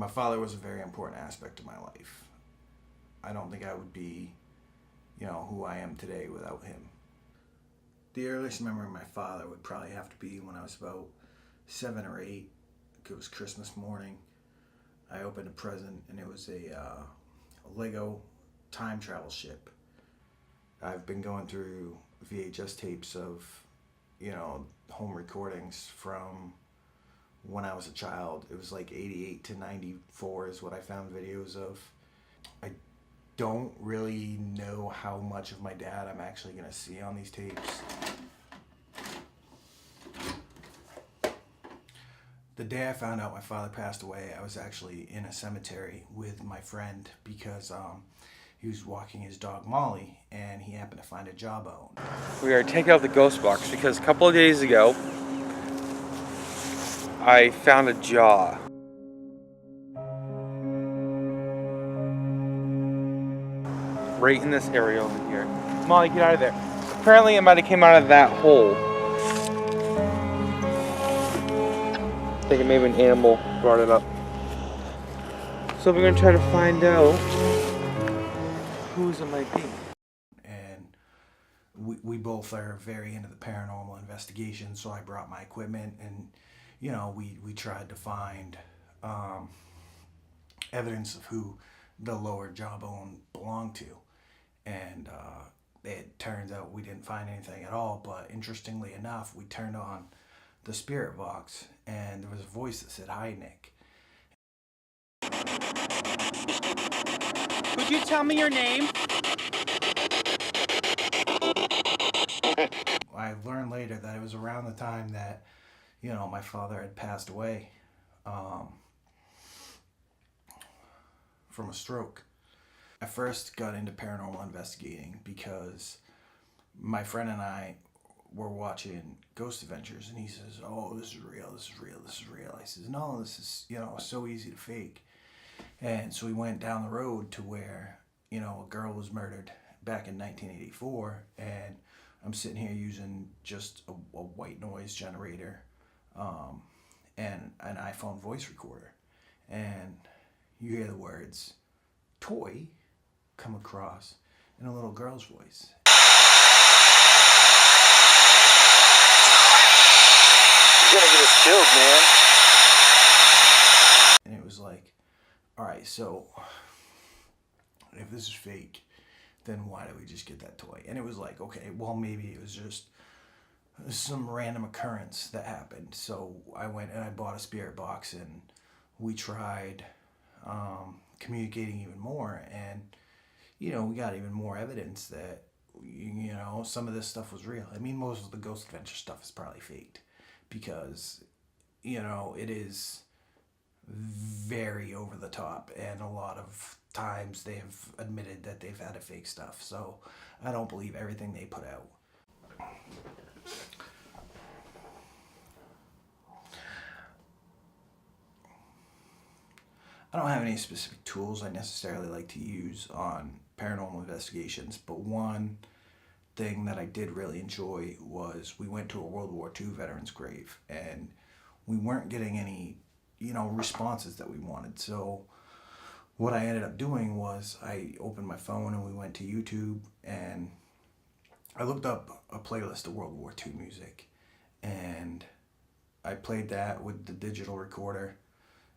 My father was a very important aspect of my life. I don't think I would be, who I am today without him. The earliest memory of my father would probably have to be when I was about 7 or 8. It was Christmas morning. I opened a present and it was a Lego time travel ship. I've been going through VHS tapes of, home recordings from when I was a child. It was like 88 to 94 is what I found videos of. I don't really know how much of my dad I'm actually going to see on these tapes. The day I found out my father passed away, I was actually in a cemetery with my friend because he was walking his dog Molly and he happened to find a jawbone. We are taking out the ghost box because a couple of days ago I found a jaw. Right in this area over here. Molly, get out of there. Apparently it might have came out of that hole. I think maybe an animal brought it up. So we're going to try to find out whose it might be. And we both are very into the paranormal investigation, so I brought my equipment and, we tried to find evidence of who the lower jawbone belonged to. And it turns out we didn't find anything at all, but interestingly enough, we turned on the spirit box and there was a voice that said, "Hi, Nick." Could you tell me your name? I learned later that it was around the time that, my father had passed away from a stroke. I first got into paranormal investigating because my friend and I were watching Ghost Adventures and he says, "Oh, this is real, this is real, this is real." I says, "No, this is, so easy to fake." And so we went down the road to where, a girl was murdered back in 1984 and I'm sitting here using just a white noise generator and an iPhone voice recorder. And you hear the words "toy" come across in a little girl's voice. You're gonna get us killed, man. And it was like, all right, so if this is fake, then why did we just get that toy? And it was like, okay, well, maybe it was just some random occurrence that happened. So I went and I bought a spirit box and we tried communicating even more. And, we got even more evidence that, some of this stuff was real. I mean, most of the Ghost Adventure stuff is probably faked because, it is very over the top and a lot of times they've admitted that they've had to fake stuff. So I don't believe everything they put out. I don't have any specific tools I necessarily like to use on paranormal investigations, but one thing that I did really enjoy was we went to a World War II veteran's grave and we weren't getting any, responses that we wanted. So what I ended up doing was I opened my phone and we went to YouTube and I looked up a playlist of World War II music and I played that with the digital recorder,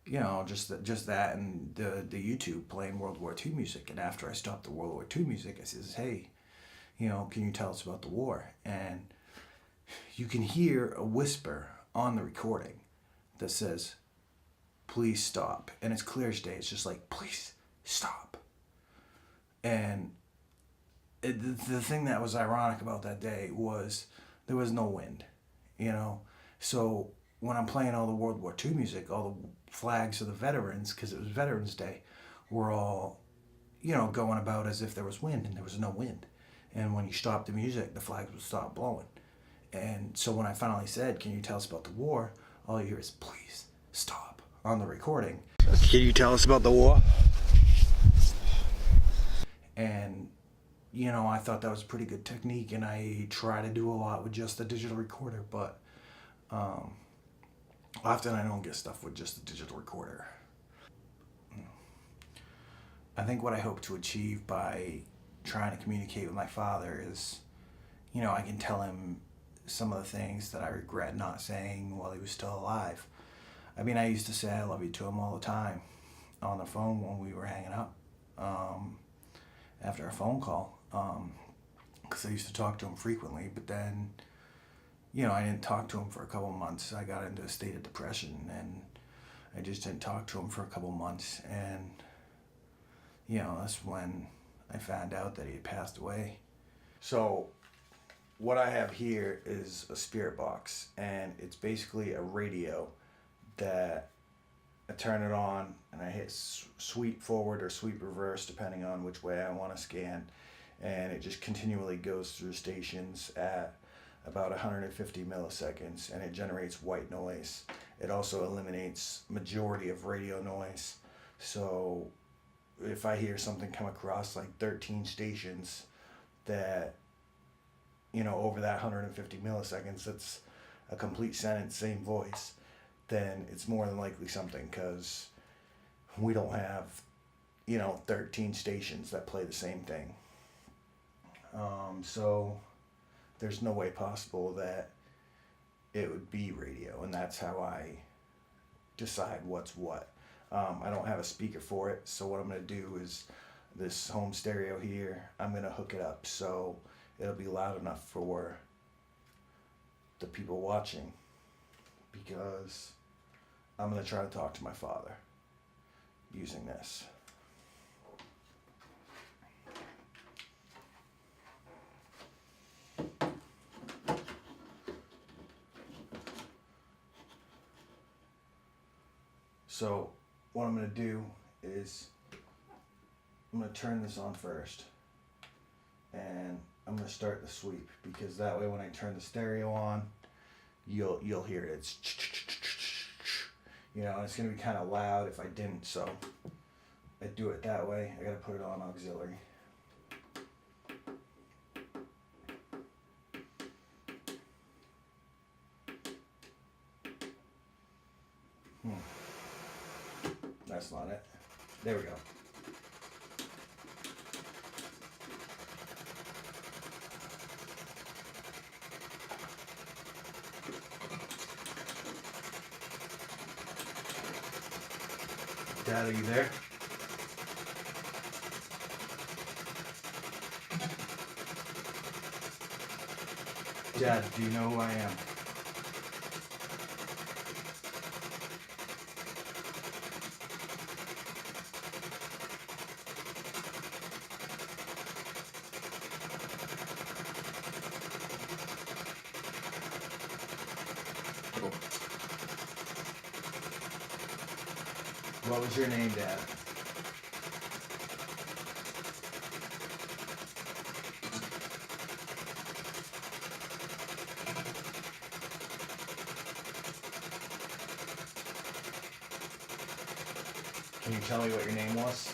just that and the YouTube playing World War II music. And after I stopped the World War II music, I says, "Hey, can you tell us about the war?" And you can hear a whisper on the recording that says, "Please stop." And it's clear as day. It's just like, "Please stop." And the thing that was ironic about that day was there was no wind, So when I'm playing all the World War II music, all the flags of the veterans, because it was Veterans Day, were all, going about as if there was wind, and there was no wind. And when you stop the music, the flags would stop blowing. And so when I finally said, "Can you tell us about the war?" all you hear is "Please stop" on the recording. Can you tell us about the war? And, I thought that was a pretty good technique, and I try to do a lot with just the digital recorder, but often I don't get stuff with just the digital recorder. I think what I hope to achieve by trying to communicate with my father is, I can tell him some of the things that I regret not saying while he was still alive. I mean, I used to say I love you to him all the time on the phone when we were hanging up after a phone call, because I used to talk to him frequently. But then, I didn't talk to him for a couple months. I got into a state of depression, and I just didn't talk to him for a couple months. And, that's when I found out that he had passed away. So, what I have here is a spirit box, and it's basically a radio that I turn it on and I hit sweep forward or sweep reverse depending on which way I want to scan, and it just continually goes through stations at about 150 milliseconds, and it generates white noise. It also eliminates majority of radio noise. So if I hear something come across like 13 stations that, over that 150 milliseconds, that's a complete sentence, same voice, then it's more than likely something, because we don't have, 13 stations that play the same thing. So there's no way possible that it would be radio, and that's how I decide what's what. I don't have a speaker for it, so what I'm going to do is this home stereo here, I'm going to hook it up so it'll be loud enough for the people watching, because I'm going to try to talk to my father using this. So what I'm going to do is I'm going to turn this on first, and I'm going to start the sweep, because that way when I turn the stereo on, you'll hear it. It's and it's going to be kind of loud if I didn't, so I do it that way. I got to put it on auxiliary. That's not it. There we go. Dad, are you there? Dad, do you know who I am? What was your name, Dad? Can you tell me what your name was?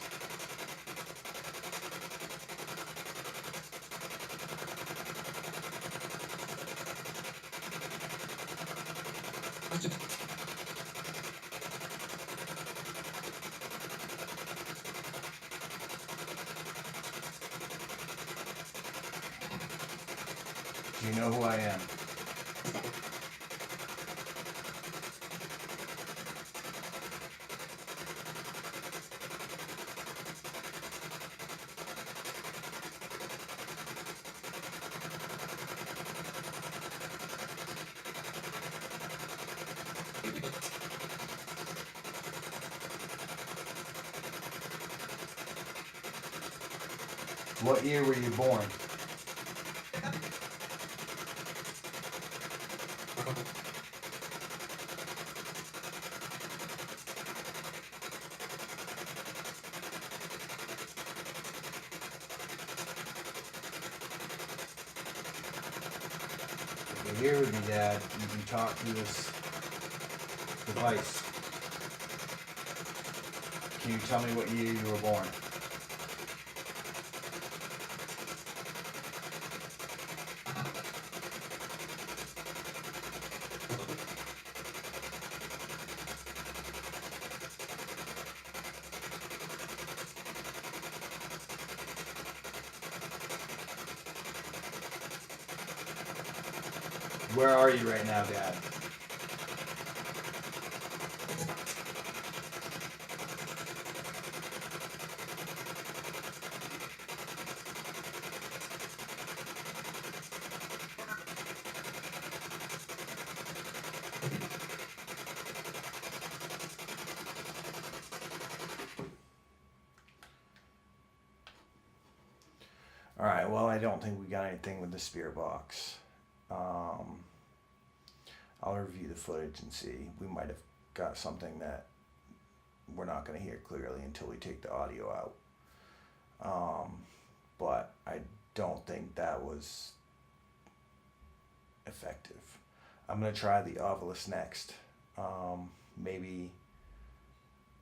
Do you know who I am? What year were you born? If you're here with me, Dad, you can talk through this device. Can you tell me what year you were born? Where are you right now, Dad? Alright, well, I don't think we got anything with the spirit box. I'll review the footage and see. We might have got something that we're not going to hear clearly until we take the audio out. But I don't think that was effective. I'm going to try the Ovilus next. Maybe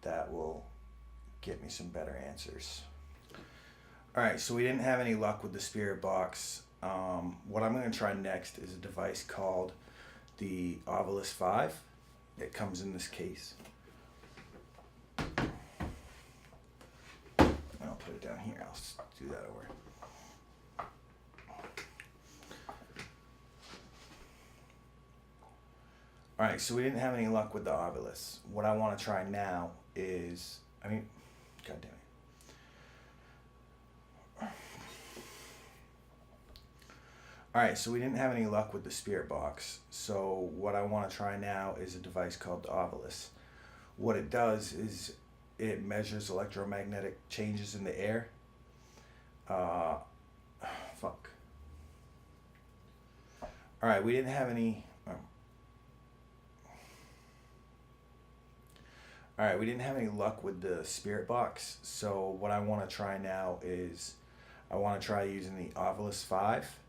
that will get me some better answers. Alright, so we didn't have any luck with the spirit box. What I'm going to try next is a device called the Ovilus 5. It comes in this case. I'll put it down here. I'll do that over. Alright, so we didn't have any luck with the Ovilus. What I want to try now is, God damn it. Alright, so we didn't have any luck with the spirit box. So what I want to try now is a device called the Ovilus. What it does is it measures electromagnetic changes in the air. Fuck. Alright, we didn't have any... Alright, we didn't have any luck with the spirit box. So what I want to try now is I want to try using the Ovilus 5.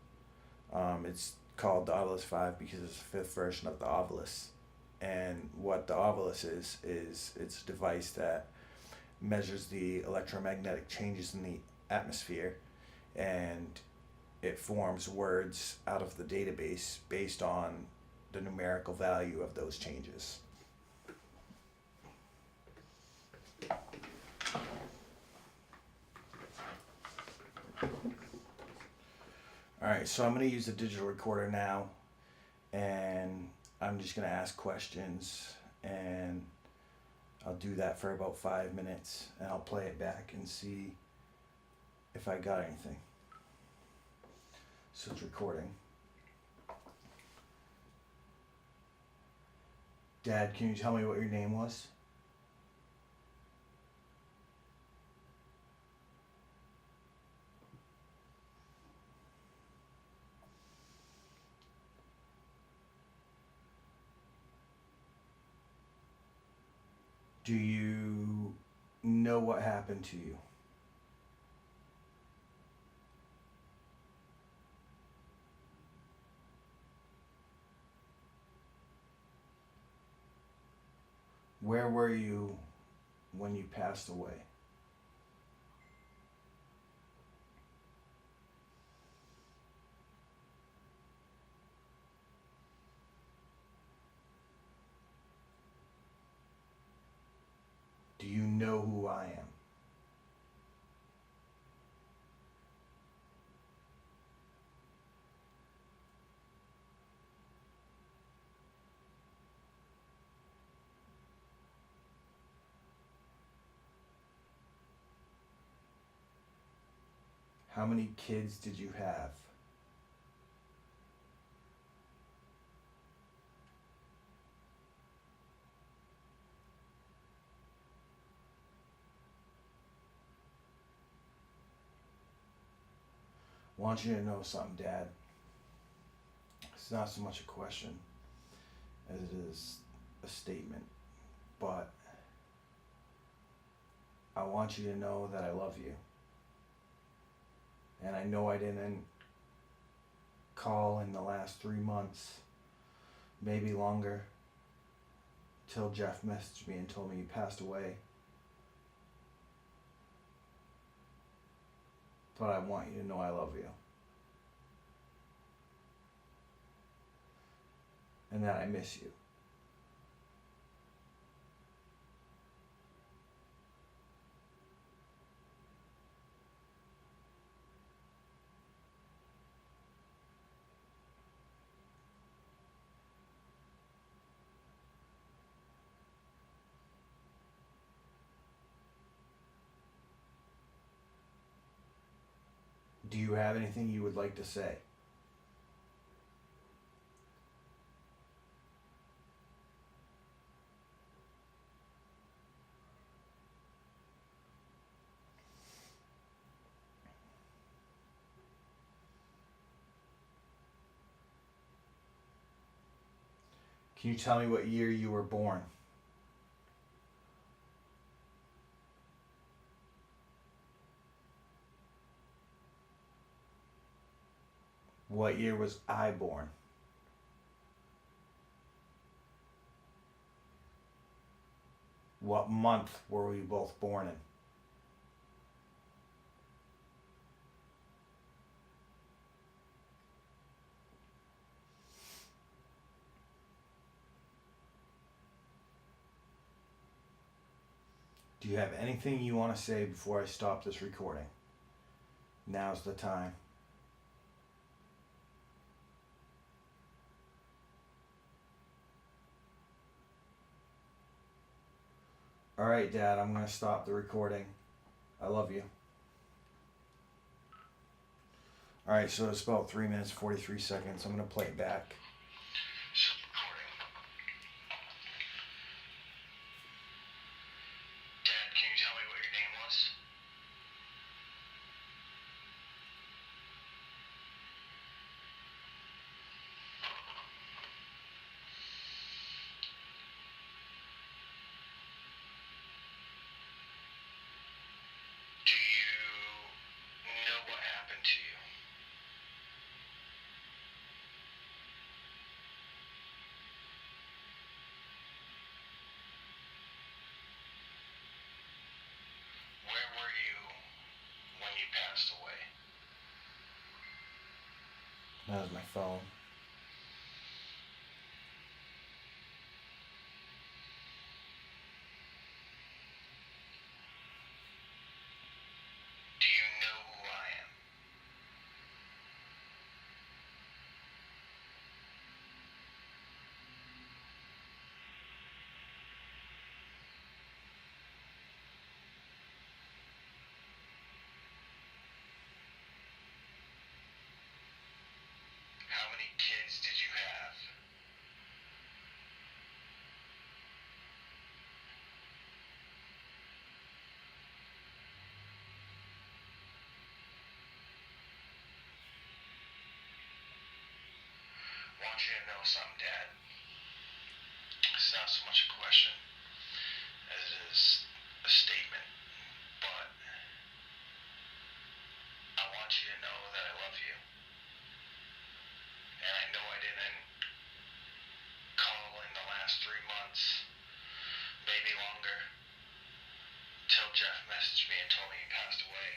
It's called the Ovilus 5 because it's the fifth version of the Ovilus. And what the Ovilus is it's a device that measures the electromagnetic changes in the atmosphere, and it forms words out of the database based on the numerical value of those changes. Alright, so I'm going to use the digital recorder now, and I'm just going to ask questions, and I'll do that for about 5 minutes, and I'll play it back and see if I got anything. So it's recording. Dad, can you tell me what your name was? Do you know what happened to you? Where were you when you passed away? Do you know who I am? How many kids did you have? I want you to know something, Dad. It's not so much a question as it is a statement, but I want you to know that I love you. And I know I didn't call in the last 3 months, maybe longer, till Jeff messaged me and told me you passed away. But I want you to know I love you. And that I miss you. Do you have anything you would like to say? Can you tell me what year you were born? What year was I born? What month were we both born in? Do you have anything you want to say before I stop this recording? Now's the time. All right, Dad, I'm going to stop the recording. I love you. All right, so it's about 3 minutes, 43 seconds. I'm going to play it back. Dad, can you tell me what your name was? Do you know what happened to you? Where were you when you passed away? That was my phone. Do you know who I am? How many kids did you have? I want you to know something, Dad. It's not so much a question as it is a statement, but I want you to know that I love you. And I know I didn't call in the last 3 months, maybe longer, till Jeff messaged me and told me he passed away.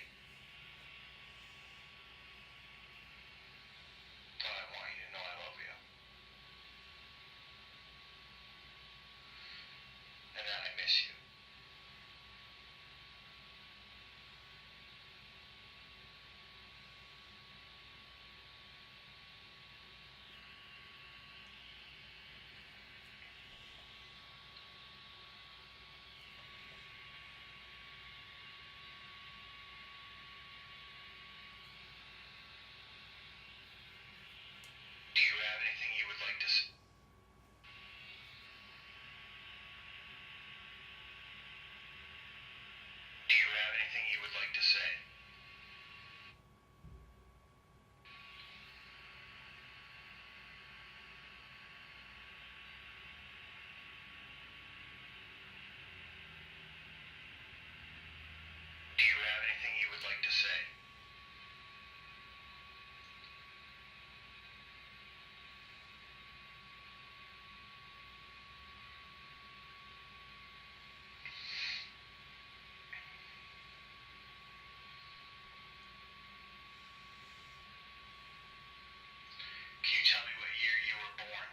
But I want you to know I love you. And that I miss you. Do you have anything you would like to say? Do you have anything you would like to say? Do you have anything you would like to say? Can you tell me what year you were born?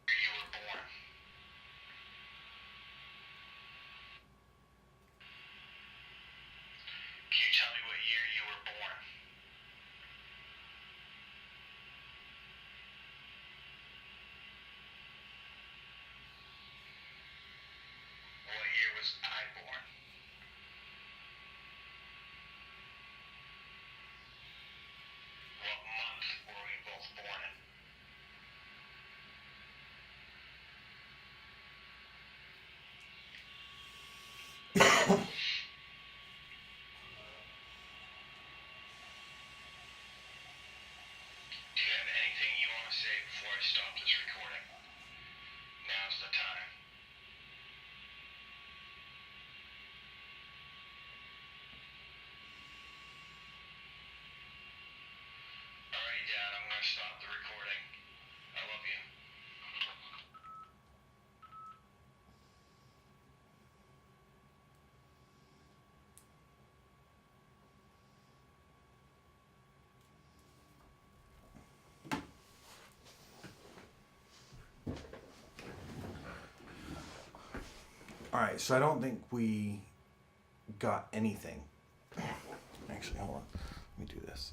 Year you were born. Can you tell me what year you were born? What year was I born? this recording. Now's the time. Alright, Dad, I'm gonna stop the recording. I love you. Alright, so I don't think we got anything. Actually, hold on. Let me do this.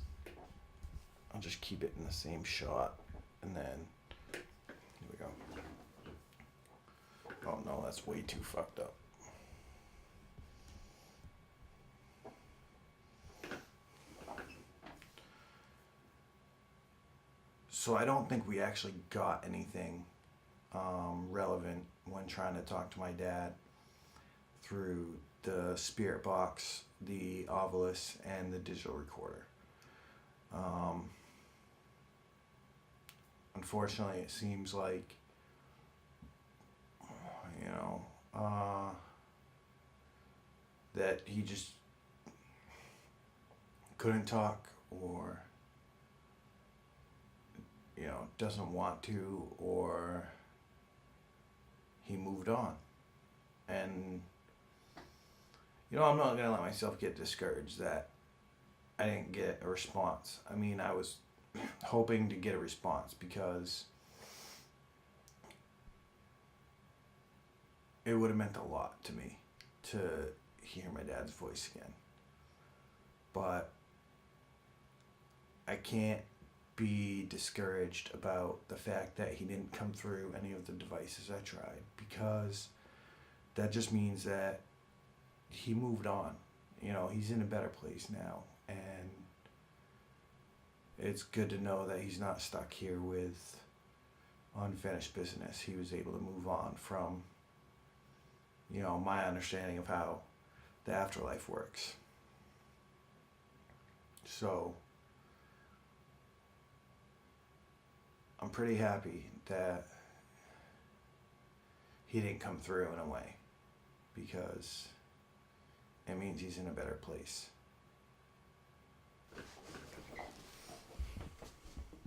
I'll just keep it in the same shot, and then here we go. Oh no, that's way too fucked up. So I don't think we actually got anything relevant when trying to talk to my dad through the spirit box, the Ovilus, and the digital recorder. Unfortunately, it seems like, you know, that he just couldn't talk, or, you know, doesn't want to, or he moved on. And, you know, I'm not going to let myself get discouraged that I didn't get a response. I mean, I was hoping to get a response because it would have meant a lot to me to hear my dad's voice again. But I can't be discouraged about the fact that he didn't come through any of the devices I tried, because that just means that he moved on. You know, he's in a better place now, and it's good to know that he's not stuck here with unfinished business. He was able to move on from, you know, my understanding of how the afterlife works. So I'm pretty happy that he didn't come through in a way, because it means he's in a better place.